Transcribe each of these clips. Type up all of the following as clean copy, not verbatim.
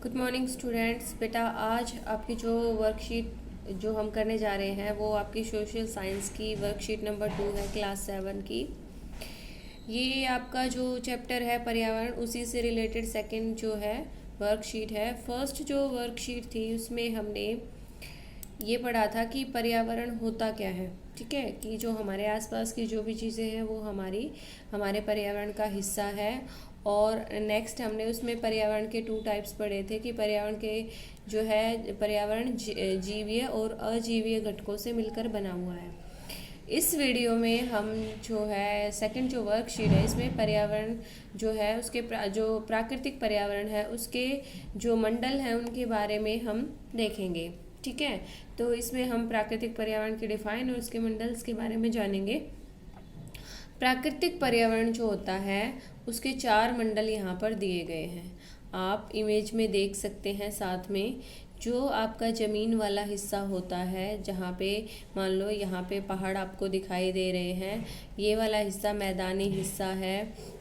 Good morning students. बेटा आज आपकी जो वर्कशीट जो हम करने जा रहे हैं वो आपकी सोशल साइंस की वर्कशीट नंबर 2 है, क्लास 7 की। ये आपका जो चैप्टर है पर्यावरण, उसी से रिलेटेड सेकंड जो है वर्कशीट है। फर्स्ट जो वर्कशीट थी उसमें हमने ये पढ़ा था कि पर्यावरण होता क्या है। ठीक है, कि जो हमारे आसपास की जो भी चीज़ें हैं वो हमारे पर्यावरण का हिस्सा है। और नेक्स्ट हमने उसमें पर्यावरण के 2 टाइप्स पढ़े थे कि पर्यावरण के जो है पर्यावरण जीवीय और अजीवीय घटकों से मिलकर बना हुआ है। इस वीडियो में हम जो है सेकंड जो वर्कशीट है इसमें पर्यावरण जो है उसके जो प्राकृतिक पर्यावरण है उसके जो मंडल हैं उनके बारे में हम देखेंगे। ठीक है, तो इसमें हम प्राकृतिक पर्यावरण के डिफाइन और उसके मंडल्स के बारे में जानेंगे। प्राकृतिक पर्यावरण जो होता है उसके 4 मंडल यहाँ पर दिए गए हैं, आप इमेज में देख सकते हैं। साथ में जो आपका ज़मीन वाला हिस्सा होता है, जहाँ पे मान लो यहाँ पे पहाड़ आपको दिखाई दे रहे हैं, ये वाला हिस्सा मैदानी हिस्सा है।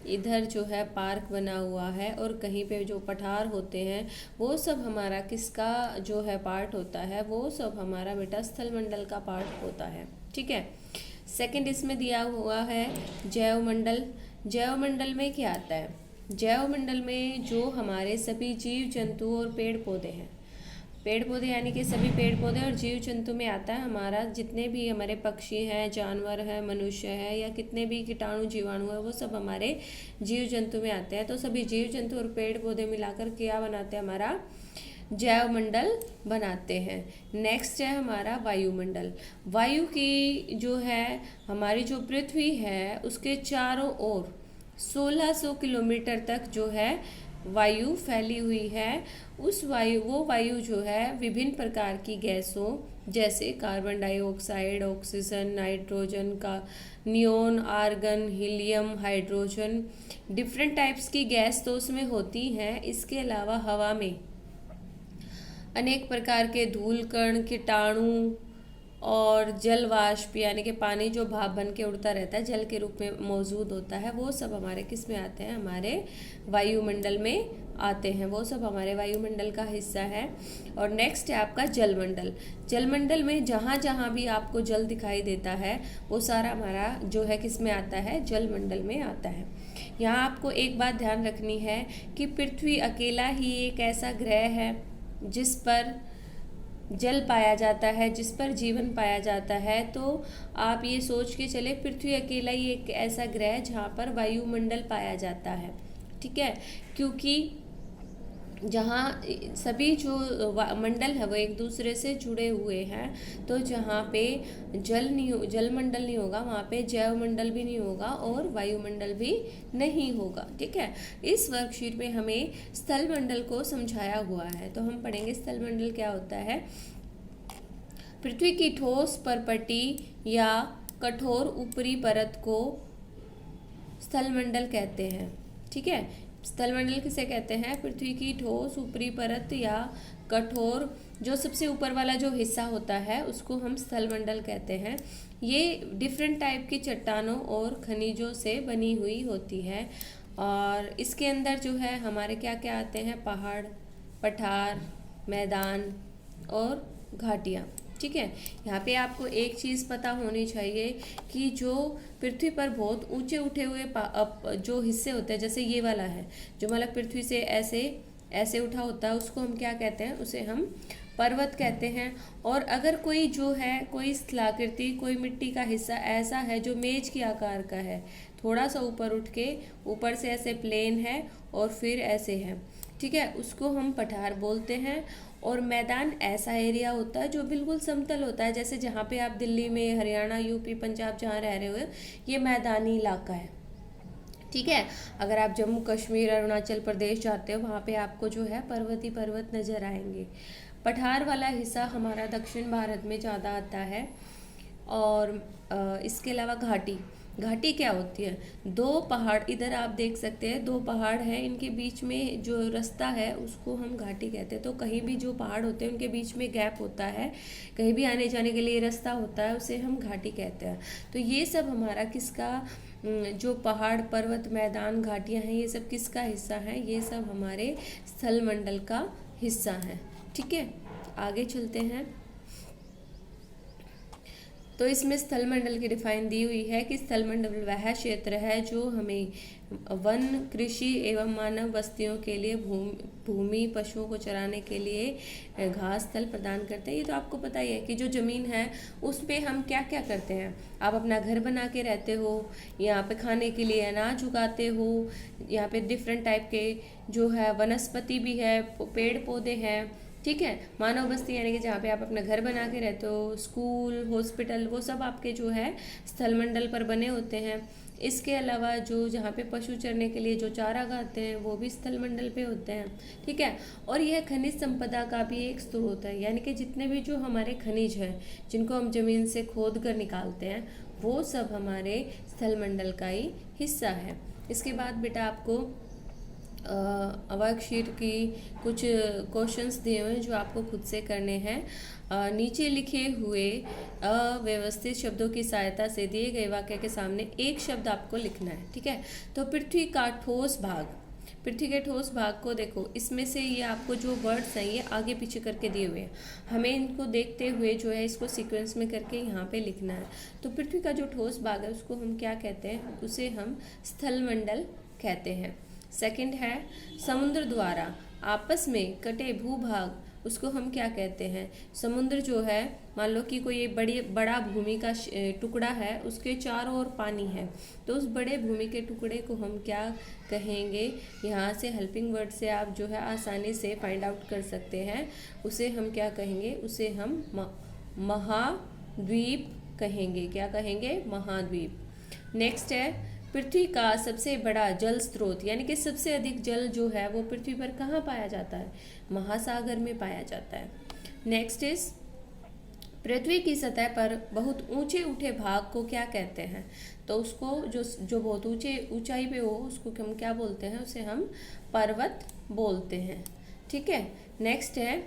इधर जो है पार्क बना हुआ है और कहीं पे जो पठार होते हैं वो सब हमारा किसका जो है पार्ट होता है, वो सब हमारा बेटा स्थल मंडल का पार्ट होता है। ठीक है, सेकंड इसमें दिया हुआ है जैव मंडल। जैव मंडल में क्या आता है? जैव मंडल में जो हमारे सभी जीव जंतु और पेड़ पौधे हैं, पेड़ पौधे यानी कि सभी पेड़ पौधे और जीव जंतु में आता है हमारा जितने भी हमारे पक्षी हैं, जानवर हैं, मनुष्य हैं या कितने भी कीटाणु जीवाणु हैं, वो सब हमारे जीव जंतु में आते हैं। तो सभी जीव जंतु और पेड़ पौधे मिलाकर क्या बनाते हैं? हमारा जैव मंडल बनाते हैं। नेक्स्ट है हमारा वायुमंडल। वायु की जो है हमारी जो पृथ्वी है उसके चारों ओर 1600 किलोमीटर तक जो है वायु फैली हुई है। वो वायु जो है विभिन्न प्रकार की गैसों जैसे कार्बन डाइऑक्साइड, ऑक्सीजन, नाइट्रोजन का neon, argon, helium, hydrogen, different types की गैस तो उसमें होती हैं। इसके अलावा हवा में अनेक प्रकार के धूल कण, कीटाणु और जल वाष्प यानी कि पानी जो भाप बन के उड़ता रहता है, जल के रूप में मौजूद होता है, वो सब हमारे किस में आते हैं? हमारे वायुमंडल में आते हैं। वो सब हमारे वायुमंडल का हिस्सा है। और नेक्स्ट है आपका जलमंडल। जलमंडल में जहाँ जहाँ भी आपको जल दिखाई देता है वो सारा हमारा जो है किस में आता है? जलमंडल में आता है। यहाँ आपको एक बात ध्यान रखनी है कि पृथ्वी अकेला ही एक ऐसा ग्रह है जिस पर जल पाया जाता है, जिस पर जीवन पाया जाता है। तो आप ये सोच के चले पृथ्वी अकेला ही एक ऐसा ग्रह जहाँ पर वायुमंडल पाया जाता है। ठीक है, क्योंकि जहाँ सभी जो मंडल है वो एक दूसरे से जुड़े हुए हैं, तो जहाँ पे जलमंडल नहीं होगा वहाँ पे जैव मंडल भी नहीं होगा और वायुमंडल भी नहीं होगा। ठीक है, इस वर्कशीट में हमें स्थल मंडल को समझाया हुआ है, तो हम पढ़ेंगे स्थल मंडल क्या होता है। पृथ्वी की ठोस परपटी या कठोर ऊपरी परत को स्थल मंडल कहते हैं। ठीक है, स्थल मंडल किसे कहते हैं? पृथ्वी की ठोस ऊपरी परत या कठोर जो सबसे ऊपर वाला जो हिस्सा होता है उसको हम स्थल मंडल कहते हैं। ये डिफरेंट टाइप की चट्टानों और खनिजों से बनी हुई होती है और इसके अंदर जो है हमारे क्या क्या आते हैं? पहाड़, पठार, मैदान और घाटियाँ। ठीक है, यहाँ पे आपको एक चीज़ पता होनी चाहिए कि जो पृथ्वी पर बहुत ऊंचे उठे हुए जो हिस्से होते हैं, जैसे ये वाला है जो मतलब पृथ्वी से ऐसे ऐसे उठा होता है, उसको हम क्या कहते हैं? उसे हम पर्वत कहते हैं। और अगर कोई जो है कोई स्थलाकृति, कोई मिट्टी का हिस्सा ऐसा है जो मेज के आकार का है, थोड़ा सा ऊपर उठ के ऊपर से ऐसे प्लेन है और फिर ऐसे है, ठीक है, उसको हम पठार बोलते हैं। और मैदान ऐसा एरिया होता है जो बिल्कुल समतल होता है, जैसे जहाँ पे आप दिल्ली में, हरियाणा, यूपी, पंजाब जहाँ रह रहे हो, ये मैदानी इलाका है। ठीक है, अगर आप जम्मू कश्मीर, अरुणाचल प्रदेश जाते हो वहाँ पे आपको जो है पर्वत ही पर्वत नज़र आएंगे। पठार वाला हिस्सा हमारा दक्षिण भारत में ज़्यादा आता है। और इसके अलावा घाटी, घाटी क्या होती है? 2 पहाड़, इधर आप देख सकते हैं 2 पहाड़ हैं, इनके बीच में जो रास्ता है उसको हम घाटी कहते हैं। तो कहीं भी जो पहाड़ होते हैं उनके बीच में गैप होता है, कहीं भी आने जाने के लिए रास्ता होता है, उसे हम घाटी कहते हैं। तो ये सब हमारा किसका, जो पहाड़, पर्वत, मैदान, घाटियाँ हैं, ये सब किसका हिस्सा है? ये सब हमारे स्थल मंडल का हिस्सा हैं। ठीक है, आगे चलते हैं। तो इसमें स्थल मंडल की डिफाइन दी हुई है कि स्थल मंडल वह क्षेत्र है जो हमें वन, कृषि एवं मानव बस्तियों के लिए भूमि पशुओं को चराने के लिए घास स्थल प्रदान करते हैं। ये तो आपको पता ही है कि जो ज़मीन है उस पे हम क्या क्या करते हैं। आप अपना घर बना के रहते हो, यहाँ पे खाने के लिए अनाज उगाते हो, यहाँ पे डिफरेंट टाइप के जो है वनस्पति भी है, पेड़ पौधे हैं। ठीक है, मानव बस्ती यानी कि जहाँ पे आप अपना घर बना के रहते हो, स्कूल, हॉस्पिटल, वो सब आपके जो है स्थल मंडल पर बने होते हैं। इसके अलावा जो जहाँ पे पशु चरने के लिए जो चारा खाते हैं वो भी स्थल मंडल पे होते हैं। ठीक है, और यह खनिज संपदा का भी एक स्रोत है, यानी कि जितने भी जो हमारे खनिज हैं जिनको हम जमीन से खोद कर निकालते हैं वो सब हमारे स्थल मंडल का ही हिस्सा है। इसके बाद बेटा आपको वर्कशीट की कुछ क्वेश्चंस दिए हुए हैं जो आपको खुद से करने हैं। नीचे लिखे हुए अव्यवस्थित शब्दों की सहायता से दिए गए वाक्य के सामने एक शब्द आपको लिखना है। ठीक है, तो पृथ्वी का ठोस भाग, पृथ्वी के ठोस भाग को देखो, इसमें से ये आपको जो वर्ड्स हैं ये आगे पीछे करके दिए हुए हैं, हमें इनको देखते हुए जो है इसको सीक्वेंस में करके यहाँ पे लिखना है। तो पृथ्वी का जो ठोस भाग है उसको हम क्या कहते हैं, उसे हम स्थल मंडल कहते हैं। सेकंड है समुद्र द्वारा आपस में कटे भूभाग, उसको हम क्या कहते हैं। समुद्र जो है, मान लो कि कोई बड़ा भूमि का टुकड़ा है, उसके चारों ओर पानी है, तो उस बड़े भूमि के टुकड़े को हम क्या कहेंगे। यहाँ से हेल्पिंग वर्ड से आप जो है आसानी से फाइंड आउट कर सकते हैं। उसे हम क्या कहेंगे, उसे हम महाद्वीप कहेंगे। क्या कहेंगे, महाद्वीप। नेक्स्ट है पृथ्वी का सबसे बड़ा जल स्रोत, यानी कि सबसे अधिक जल जो है वो पृथ्वी पर कहाँ पाया जाता है, महासागर में पाया जाता है। नेक्स्ट इज पृथ्वी की सतह पर बहुत ऊंचे उठे भाग को क्या कहते हैं। तो उसको जो बहुत ऊंचाई पे हो उसको हम क्या बोलते हैं, उसे हम पर्वत बोलते हैं। ठीक है, नेक्स्ट है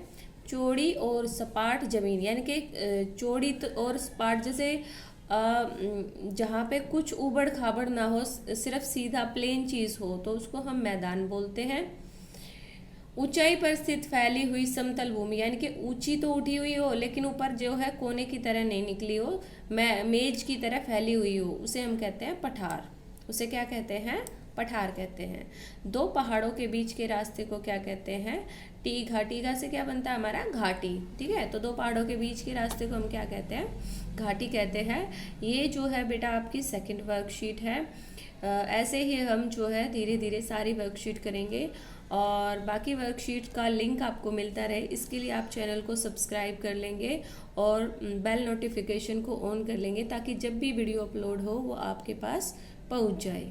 चौड़ी और सपाट जमीन, यानी कि चौड़ी और सपाट, जैसे जहाँ पे कुछ उबड़ खाबड़ ना हो, सिर्फ सीधा प्लेन चीज़ हो, तो उसको हम मैदान बोलते हैं। ऊंचाई पर स्थित फैली हुई समतल भूमि, यानी कि ऊंची तो उठी हुई हो लेकिन ऊपर जो है कोने की तरह नहीं निकली हो, मेज की तरह फैली हुई हो, उसे हम कहते हैं पठार। उसे क्या कहते हैं, पठार कहते हैं। दो पहाड़ों के बीच के रास्ते को क्या कहते हैं, टीघा। टीघा से क्या बनता है हमारा, घाटी। ठीक है, तो दो पहाड़ों के बीच के रास्ते को हम क्या कहते हैं, घाटी कहते हैं। ये जो है बेटा आपकी सेकंड वर्कशीट है। ऐसे ही हम जो है धीरे धीरे सारी वर्कशीट करेंगे और बाकी वर्कशीट का लिंक आपको मिलता रहे, इसके लिए आप चैनल को सब्सक्राइब कर लेंगे और बेल नोटिफिकेशन को ऑन कर लेंगे ताकि जब भी वीडियो अपलोड हो वो आपके पास पहुंच जाए।